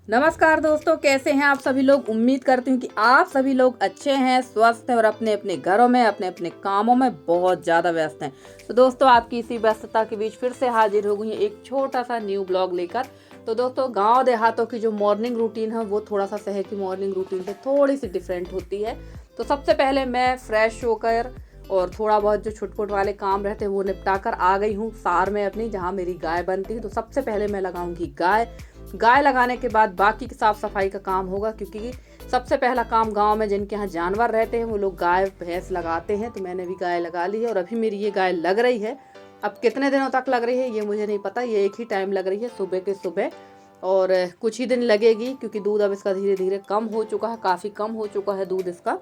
नमस्कार दोस्तों, कैसे हैं आप सभी लोग। उम्मीद करती हूँ कि आप सभी लोग अच्छे हैं, स्वस्थ हैं और अपने अपने घरों में अपने अपने कामों में बहुत ज़्यादा व्यस्त हैं। तो दोस्तों, आपकी इसी व्यस्तता के बीच फिर से हाजिर हो गई एक छोटा सा न्यू ब्लॉग लेकर। तो दोस्तों, गांव देहातों की जो मॉर्निंग रूटीन है वो थोड़ा सा शहर की मॉर्निंग रूटीन से थोड़ी सी डिफरेंट होती है। तो सबसे पहले मैं फ्रेश होकर और थोड़ा बहुत जो छुटपुट वाले काम रहते हैं वो निपटा कर आ गई हूँ सार में अपनी, जहाँ मेरी गाय बनती है। तो सबसे पहले मैं लगाऊंगी गाय लगाने के बाद बाकी की साफ सफाई का काम होगा, क्योंकि सबसे पहला काम गांव में जिनके यहाँ जानवर रहते हैं वो लोग गाय भैंस लगाते हैं। तो मैंने भी गाय लगा ली है और अभी मेरी ये गाय लग रही है। अब कितने दिनों तक लग रही है ये मुझे नहीं पता, ये एक ही टाइम लग रही है, सुबह के सुबह। और कुछ ही दिन लगेगी, क्योंकि दूध अब इसका धीरे धीरे कम हो चुका है, काफ़ी कम हो चुका है दूध इसका।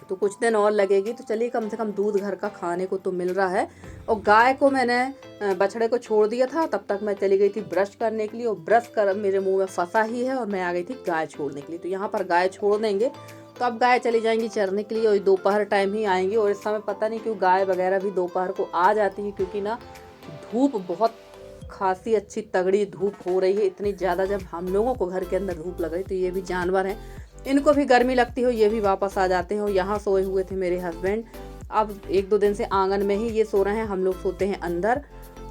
तो कुछ दिन और लगेगी। तो चलिए, कम से कम दूध घर का खाने को तो मिल रहा है। और गाय को मैंने बछड़े को छोड़ दिया था, तब तक मैं चली गई थी ब्रश करने के लिए, और ब्रश कर मेरे मुंह में फंसा ही है और मैं आ गई थी गाय छोड़ने के लिए। तो यहाँ पर गाय छोड़ देंगे तो अब गाय चली जाएंगी चरने के लिए, और दोपहर टाइम ही आएंगी। और इस समय पता नहीं क्यों गाय वगैरह भी दोपहर को आ जाती है, क्योंकि ना धूप बहुत खासी अच्छी तगड़ी धूप हो रही है। इतनी ज़्यादा जब हम लोगों को घर के अंदर धूप लग रही, तो ये भी जानवर हैं, इनको भी गर्मी लगती हो, ये भी वापस आ जाते हैं। यहाँ सोए हुए थे मेरे हस्बैंड, अब एक दो दिन से आंगन में ही ये सो रहे हैं, हम लोग सोते हैं अंदर,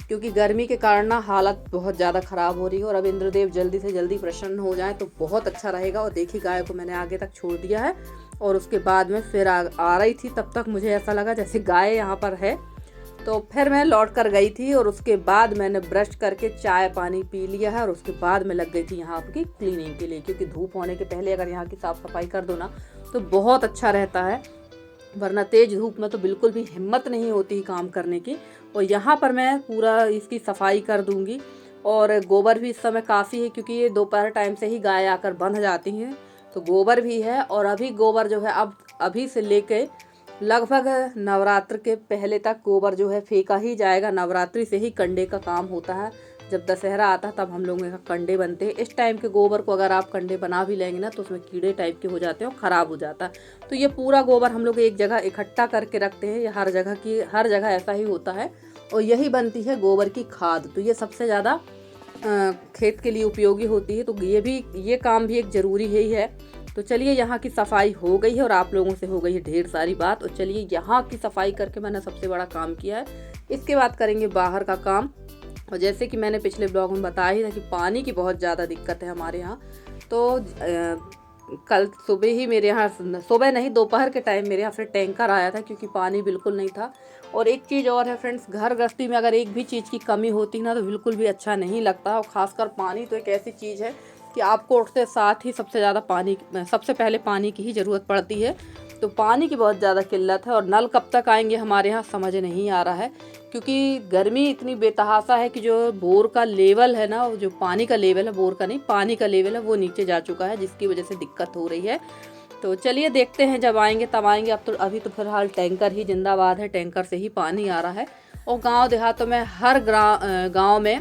क्योंकि गर्मी के कारण ना हालत बहुत ज़्यादा ख़राब हो रही है। और अब इंद्रदेव जल्दी से जल्दी प्रसन्न हो जाए तो बहुत अच्छा रहेगा। और देखिए, गाय को मैंने आगे तक छोड़ दिया है और उसके बाद में फिर आ रही थी, तब तक मुझे ऐसा लगा जैसे गाय यहाँ पर है। तो फिर मैं लौट कर गई थी और उसके बाद मैंने ब्रश करके चाय पानी पी लिया है, और उसके बाद मैं लग गई थी यहाँ की क्लीनिंग के लिए, क्योंकि धूप होने के पहले अगर यहाँ की साफ़ सफाई कर दो ना तो बहुत अच्छा रहता है, वरना तेज धूप में तो बिल्कुल भी हिम्मत नहीं होती काम करने की। और यहाँ पर मैं पूरा इसकी सफाई कर दूँगी। और गोबर भी इस समय काफ़ी है, क्योंकि ये दोपहर टाइम से ही गाय आकर बंध जाती हैं, तो गोबर भी है। और अभी गोबर जो है अब अभी से लेके लगभग नवरात्र के पहले तक गोबर जो है फेंका ही जाएगा। नवरात्रि से ही कंडे का काम होता है, जब दशहरा आता है तब हम लोगों के कंडे बनते हैं। इस टाइम के गोबर को अगर आप कंडे बना भी लेंगे ना तो उसमें कीड़े टाइप के हो जाते हैं और ख़राब हो जाता है। तो ये पूरा गोबर हम लोग एक जगह इकट्ठा करके रखते हैं, ये हर जगह ऐसा ही होता है, और यही बनती है गोबर की खाद। तो ये सबसे ज़्यादा खेत के लिए उपयोगी होती है। तो ये काम भी एक ज़रूरी ही है। तो चलिए, यहाँ की सफाई हो गई है और आप लोगों से हो गई है ढेर सारी बात। और चलिए, यहाँ की सफाई करके मैंने सबसे बड़ा काम किया है, इसके बाद करेंगे बाहर का काम। और जैसे कि मैंने पिछले ब्लॉग में बताया ही था कि पानी की बहुत ज़्यादा दिक्कत है हमारे यहाँ। तो कल सुबह ही मेरे यहाँ, सुबह नहीं दोपहर के टाइम मेरे यहाँ फिर टैंकर आया था, क्योंकि पानी बिल्कुल नहीं था। और एक चीज़ और है फ्रेंड्स, घर गृहस्थी में अगर एक भी चीज़ की कमी होती है ना तो बिल्कुल भी अच्छा नहीं लगता। और ख़ासकर पानी तो एक ऐसी चीज़ है कि आपको उठते साथ ही सबसे पहले पानी की ही ज़रूरत पड़ती है। तो पानी की बहुत ज़्यादा किल्लत है, और नल कब तक आएंगे हमारे यहाँ समझ नहीं आ रहा है, क्योंकि गर्मी इतनी बेतहासा है कि जो बोर का लेवल है ना, जो पानी का लेवल है, बोर का नहीं पानी का लेवल है, वो नीचे जा चुका है, जिसकी वजह से दिक्कत हो रही है। तो चलिए देखते हैं, जब आएंगे तब आएंगे। अभी तो फिलहाल टैंकर ही जिंदाबाद है, टैंकर से ही पानी आ रहा है। और गाँव देहातों में हर गाँव में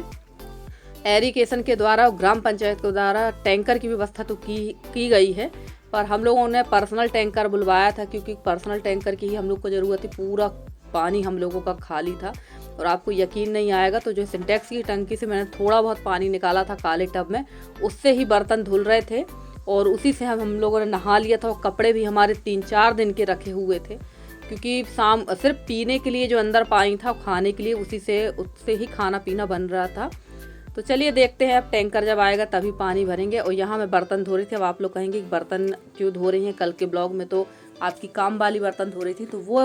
एरिगेशन के द्वारा और ग्राम पंचायत के द्वारा टैंकर की व्यवस्था तो की गई है, पर हम लोगों ने पर्सनल टैंकर बुलवाया था, क्योंकि पर्सनल टैंकर की ही हम लोग को ज़रूरत थी। पूरा पानी हम लोगों का खाली था, और आपको यकीन नहीं आएगा, तो जो सिंटेक्स की टंकी से मैंने थोड़ा बहुत पानी निकाला था काले टब में, उससे ही बर्तन धुल रहे थे, और उसी से हम लोगों ने नहा लिया था। और कपड़े भी हमारे 3-4 दिन के रखे हुए थे, क्योंकि सिर्फ पीने के लिए जो अंदर पानी था, खाने के लिए उससे ही खाना पीना बन रहा था। तो चलिए देखते हैं, अब टैंकर जब आएगा तभी पानी भरेंगे। और यहाँ मैं बर्तन धो रही थी। अब आप लोग कहेंगे बर्तन क्यों धो रही हैं, कल के ब्लॉग में तो आपकी काम वाली बर्तन धो रही थी, तो वो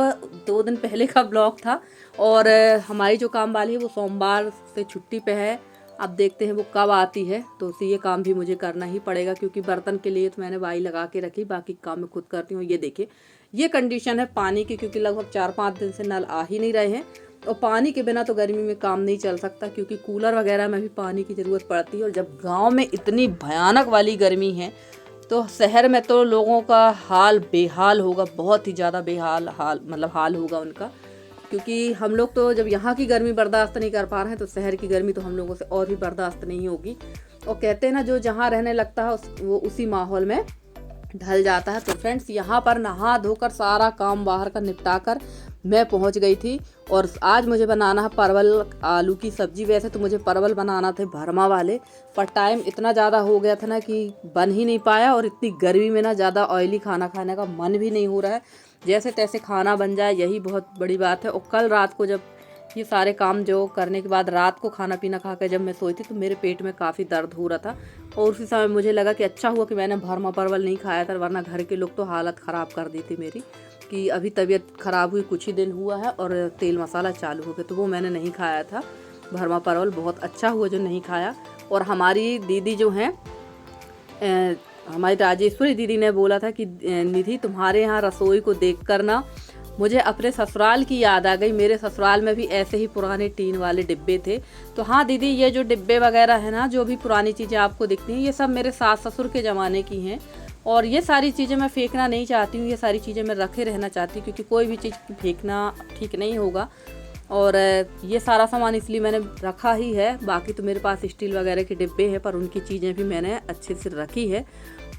2 दिन पहले का ब्लॉग था। और हमारी जो काम वाली है वो सोमवार से छुट्टी पे है, अब देखते हैं वो कब आती है। तो ये काम भी मुझे करना ही पड़ेगा, क्योंकि बर्तन के लिए तो मैंने बाई लगा के रखी, बाकी काम मैं खुद करती हूँ। ये देखिए, ये कंडीशन है पानी की, क्योंकि लगभग 4-5 दिन से नल आ ही नहीं रहे हैं। और पानी के बिना तो गर्मी में काम नहीं चल सकता, क्योंकि कूलर वगैरह में भी पानी की ज़रूरत पड़ती है। और जब गांव में इतनी भयानक वाली गर्मी है, तो शहर में तो लोगों का हाल बेहाल होगा, बहुत ही ज़्यादा हाल होगा उनका। क्योंकि हम लोग तो जब यहाँ की गर्मी बर्दाश्त नहीं कर पा रहे हैं, तो शहर की गर्मी तो हम लोगों से और भी बर्दाश्त नहीं होगी। और कहते हैं ना, जो जहाँ रहने लगता है वो उसी माहौल में ढल जाता है। तो फ्रेंड्स यहाँ पर नहा धोकर सारा काम बाहर का निपटा कर मैं पहुँच गई थी और आज मुझे बनाना है परवल आलू की सब्ज़ी। वैसे तो मुझे परवल बनाना थे भरमा वाले, पर टाइम इतना ज़्यादा हो गया था ना कि बन ही नहीं पाया, और इतनी गर्मी में ना ज़्यादा ऑयली खाना खाने का मन भी नहीं हो रहा है। जैसे तैसे खाना बन जाए यही बहुत बड़ी बात है। और कल रात को जब ये सारे काम जो करने के बाद रात को खाना पीना खा कर जब मैं सोई थी तो मेरे पेट में काफ़ी दर्द हो रहा था, और उसी समय मुझे लगा कि अच्छा हुआ कि मैंने भरमा परवल नहीं खाया था, वरना घर के लोग तो हालत ख़राब कर दी थी मेरी कि अभी तबीयत ख़राब हुई कुछ ही दिन हुआ है और तेल मसाला चालू हो गया, तो वो मैंने नहीं खाया था भरमा परवल। बहुत अच्छा हुआ जो नहीं खाया। और हमारी दीदी जो हैं हमारी राजेश्वरी दीदी ने बोला था कि निधि तुम्हारे यहाँ रसोई को देख कर ना मुझे अपने ससुराल की याद आ गई। मेरे ससुराल में भी ऐसे ही पुराने टीन वाले डिब्बे थे। तो हाँ दीदी, ये जो डिब्बे वगैरह है ना, जो भी पुरानी चीज़ें आपको दिखती हैं, ये सब मेरे सास ससुर के ज़माने की हैं, और ये सारी चीज़ें मैं फेंकना नहीं चाहती हूँ। ये सारी चीज़ें मैं रखे रहना चाहती हूँ, क्योंकि कोई भी चीज़ फेंकना ठीक नहीं होगा। और ये सारा सामान इसलिए मैंने रखा ही है। बाकी तो मेरे पास स्टील वगैरह के डिब्बे हैं, पर उनकी चीज़ें भी मैंने अच्छे से रखी है।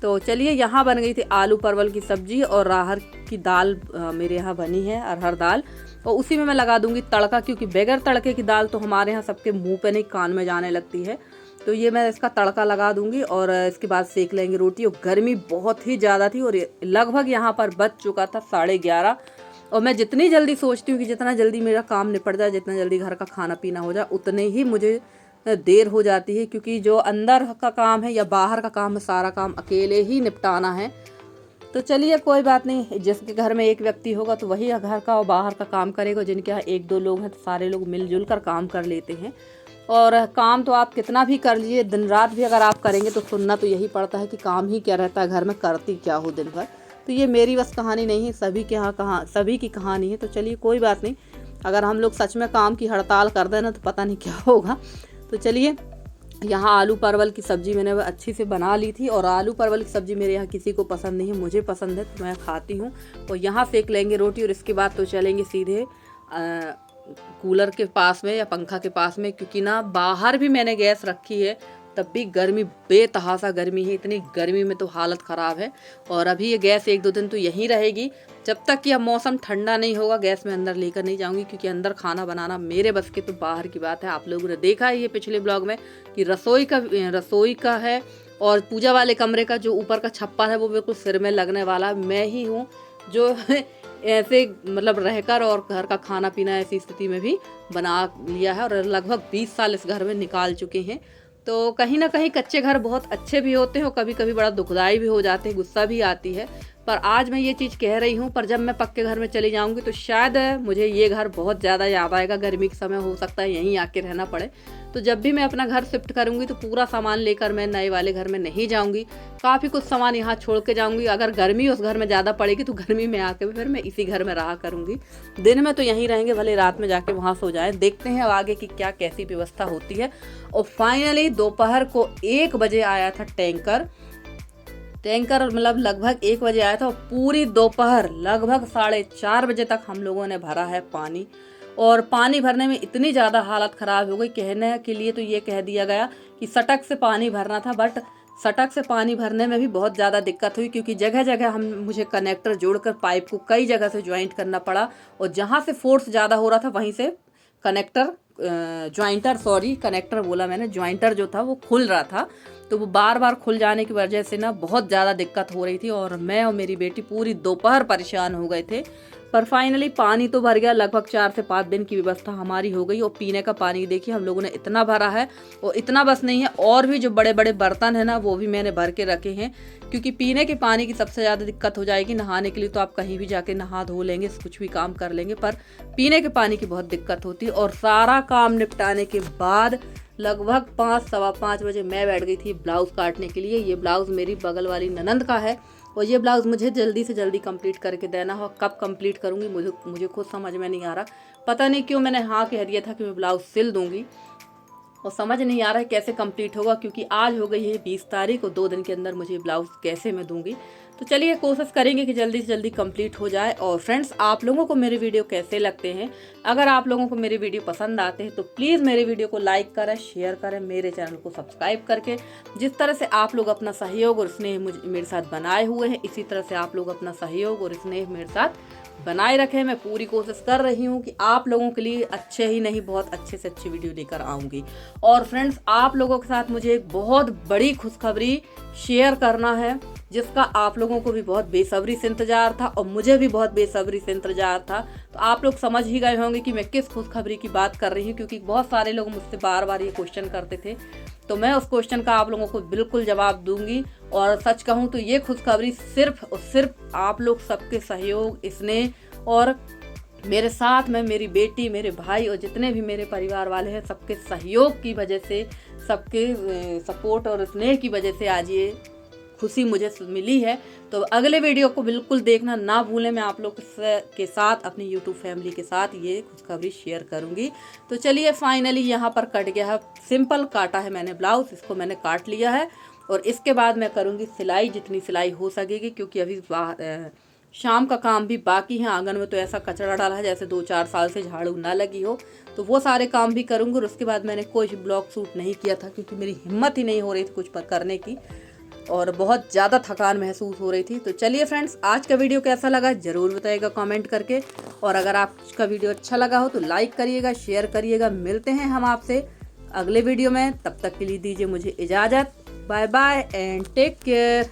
तो चलिए, यहाँ बन गई थी आलू परवल की सब्ज़ी और राहर की दाल मेरे यहाँ बनी है, अरहर दाल। और उसी में मैं लगा दूंगी तड़का, क्योंकि बगैर तड़के की दाल तो हमारे यहाँ सबके मुंह पे नहीं कान में जाने लगती है। तो ये मैं इसका तड़का लगा दूंगी और इसके बाद सेक लेंगे रोटी। और गर्मी बहुत ही ज़्यादा थी और लगभग यहाँ पर बज चुका था 11:30। और मैं जितनी जल्दी सोचती हूँ कि जितना जल्दी मेरा काम निपट जाए, जितना जल्दी घर का खाना पीना हो जाए, उतने ही मुझे देर हो जाती है, क्योंकि जो अंदर का काम है या बाहर का काम है, सारा काम अकेले ही निपटाना है। तो चलिए कोई बात नहीं, जिसके घर में एक व्यक्ति होगा तो वही घर का और बाहर का काम करेगा। जिनके यहाँ 1-2 लोग हैं तो सारे लोग मिलजुल कर काम कर लेते हैं। और काम तो आप कितना भी कर लीजिए, दिन रात भी अगर आप करेंगे तो सुनना तो यही पड़ता है कि काम ही क्या रहता है घर में, करती क्या हो दिन भर। तो ये मेरी बस कहानी नहीं है, सभी के यहाँ सभी की कहानी है। तो चलिए कोई बात नहीं, अगर हम लोग सच में काम की हड़ताल कर दें ना तो पता नहीं क्या होगा। तो चलिए, यहाँ आलू परवल की सब्ज़ी मैंने अच्छी से बना ली थी। और आलू परवल की सब्ज़ी मेरे यहाँ किसी को पसंद नहीं है, मुझे पसंद है तो मैं खाती हूँ। और यहाँ सेक लेंगे रोटी और इसके बाद तो चलेंगे सीधे कूलर के पास में या पंखा के पास में, क्योंकि ना बाहर भी मैंने गैस रखी है तब भी गर्मी बेतहासा गर्मी है। इतनी गर्मी में तो हालत ख़राब है। और अभी ये गैस 1-2 दिन तो यहीं रहेगी, जब तक कि अब मौसम ठंडा नहीं होगा। गैस में अंदर लेकर नहीं जाऊंगी, क्योंकि अंदर खाना बनाना मेरे बस के तो बाहर की बात है। आप लोगों ने देखा है ये पिछले ब्लॉग में कि रसोई का है, और पूजा वाले कमरे का जो ऊपर का छप्पर है वो बिल्कुल सिर में लगने वाला मैं ही हूँ, जो ऐसे मतलब रहकर और घर का खाना पीना ऐसी स्थिति में भी बना लिया है। और लगभग 20 साल इस घर में निकाल चुके हैं। तो कहीं ना कहीं कच्चे घर बहुत अच्छे भी होते हैं और कभी कभी बड़ा दुखदाई भी हो जाते हैं, गुस्सा भी आती है। पर आज मैं ये चीज़ कह रही हूँ, पर जब मैं पक्के घर में चली जाऊँगी तो शायद मुझे ये घर बहुत ज़्यादा याद आएगा। गर्मी के समय हो सकता है यहीं आके रहना पड़े। तो जब भी मैं अपना घर शिफ्ट करूँगी तो पूरा सामान लेकर मैं नए वाले घर में नहीं जाऊँगी, काफ़ी कुछ सामान यहाँ छोड़ के जाऊँगी। अगर गर्मी उस घर में ज़्यादा पड़ेगी तो गर्मी में आके भी फिर मैं इसी घर में रहा करूँगी। दिन में तो यहीं रहेंगे, भले रात में जाके वहाँ सो जाएँ। देखते हैं अब आगे की क्या कैसी व्यवस्था होती है। और फाइनली दोपहर को 1 बजे आया था टैंकर मतलब लगभग 1 बजे आया था, और पूरी दोपहर लगभग 4:30 बजे तक हम लोगों ने भरा है पानी। और पानी भरने में इतनी ज़्यादा हालत ख़राब हो गई, कहने के लिए तो ये कह दिया गया कि सटक से पानी भरना था, बट सटक से पानी भरने में भी बहुत ज़्यादा दिक्कत हुई, क्योंकि जगह जगह मुझे कनेक्टर जोड़कर पाइप को कई जगह से ज्वाइंट करना पड़ा। और जहाँ से फोर्स ज़्यादा हो रहा था वहीं से कनेक्टर बोला मैंने, ज्वाइंटर जो था वो खुल रहा था। तो वो बार बार खुल जाने की वजह से ना बहुत ज़्यादा दिक्कत हो रही थी, और मैं और मेरी बेटी पूरी दोपहर परेशान हो गए थे। पर फाइनली पानी तो भर गया, लगभग 4 से 5 दिन की व्यवस्था हमारी हो गई। और पीने का पानी देखिए हम लोगों ने इतना भरा है, और इतना बस नहीं है, और भी जो बड़े बड़े बर्तन है ना वो भी मैंने भर के रखे हैं, क्योंकि पीने के पानी की सबसे ज़्यादा दिक्कत हो जाएगी। नहाने के लिए तो आप कहीं भी जाके नहा धो लेंगे, कुछ भी काम कर लेंगे, पर पीने के पानी की बहुत दिक्कत होती है। और सारा काम निपटाने के बाद लगभग 5, सवा 5 बजे मैं बैठ गई थी ब्लाउज़ काटने के लिए। ये ब्लाउज़ मेरी बगल वाली ननंद का है, और ये ब्लाउज़ मुझे जल्दी से जल्दी कंप्लीट करके देना हो। कब कंप्लीट करूँगी मुझे खुद समझ में नहीं आ रहा। पता नहीं क्यों मैंने हाँ कह दिया था कि मैं ब्लाउज़ सिल दूँगी, और समझ नहीं आ रहा है कैसे कंप्लीट होगा, क्योंकि आज हो गई है 20 तारीख और 2 दिन के अंदर मुझे ब्लाउज कैसे मैं दूंगी। तो चलिए कोशिश करेंगे कि जल्दी से जल्दी कंप्लीट हो जाए। और फ्रेंड्स, आप लोगों को मेरे वीडियो कैसे लगते हैं? अगर आप लोगों को मेरे वीडियो पसंद आते हैं तो प्लीज़ मेरे वीडियो को लाइक करें, शेयर करें, मेरे चैनल को सब्सक्राइब करके। जिस तरह से आप लोग अपना सहयोग और स्नेह मेरे साथ बनाए हुए हैं, इसी तरह से आप लोग अपना सहयोग और स्नेह मेरे साथ बनाए रखें। मैं पूरी कोशिश कर रही हूँ कि आप लोगों के लिए अच्छे ही नहीं, बहुत अच्छे से अच्छी वीडियो लेकर आऊँगी। और फ्रेंड्स, आप लोगों के साथ मुझे एक बहुत बड़ी खुशखबरी शेयर करना है, जिसका आप लोगों को भी बहुत बेसब्री से इंतजार था और मुझे भी बहुत बेसब्री से इंतजार था। तो आप लोग समझ ही गए होंगे कि मैं किस खुशखबरी की बात कर रही हूँ, क्योंकि बहुत सारे लोग मुझसे बार बार ये क्वेश्चन करते थे। तो मैं उस क्वेश्चन का आप लोगों को बिल्कुल जवाब दूंगी। और सच कहूँ तो ये खुशखबरी सिर्फ और सिर्फ आप लोग सबके सहयोग, स्नेह और मेरे साथ में मेरी बेटी, मेरे भाई और जितने भी मेरे परिवार वाले हैं, सबके सहयोग की वजह से, सबके सपोर्ट और स्नेह की वजह से आज ये खुशी मुझे मिली है। तो अगले वीडियो को बिल्कुल देखना ना भूलें। मैं आप लोग के साथ, अपनी यूट्यूब फैमिली के साथ ये खुशखबरी शेयर करूंगी। तो चलिए, फाइनली यहाँ पर कट गया है, सिंपल काटा है मैंने ब्लाउज, इसको मैंने काट लिया है। और इसके बाद मैं करूँगी सिलाई, जितनी सिलाई हो सकेगी, क्योंकि अभी शाम का काम भी बाकी है। आंगन में तो ऐसा कचरा डाला है जैसे 2-4 साल से झाड़ू ना लगी हो। तो वो सारे काम भी करूँगी। और उसके बाद मैंने कोई ब्लॉग शूट नहीं किया था, क्योंकि मेरी हिम्मत ही नहीं हो रही थी कुछ करने की, और बहुत ज़्यादा थकान महसूस हो रही थी। तो चलिए फ्रेंड्स, आज का वीडियो कैसा लगा ज़रूर बताइएगा कमेंट करके। और अगर आपका वीडियो अच्छा लगा हो तो लाइक करिएगा, शेयर करिएगा। मिलते हैं हम आपसे अगले वीडियो में, तब तक के लिए दीजिए मुझे इजाज़त। Bye bye and take care.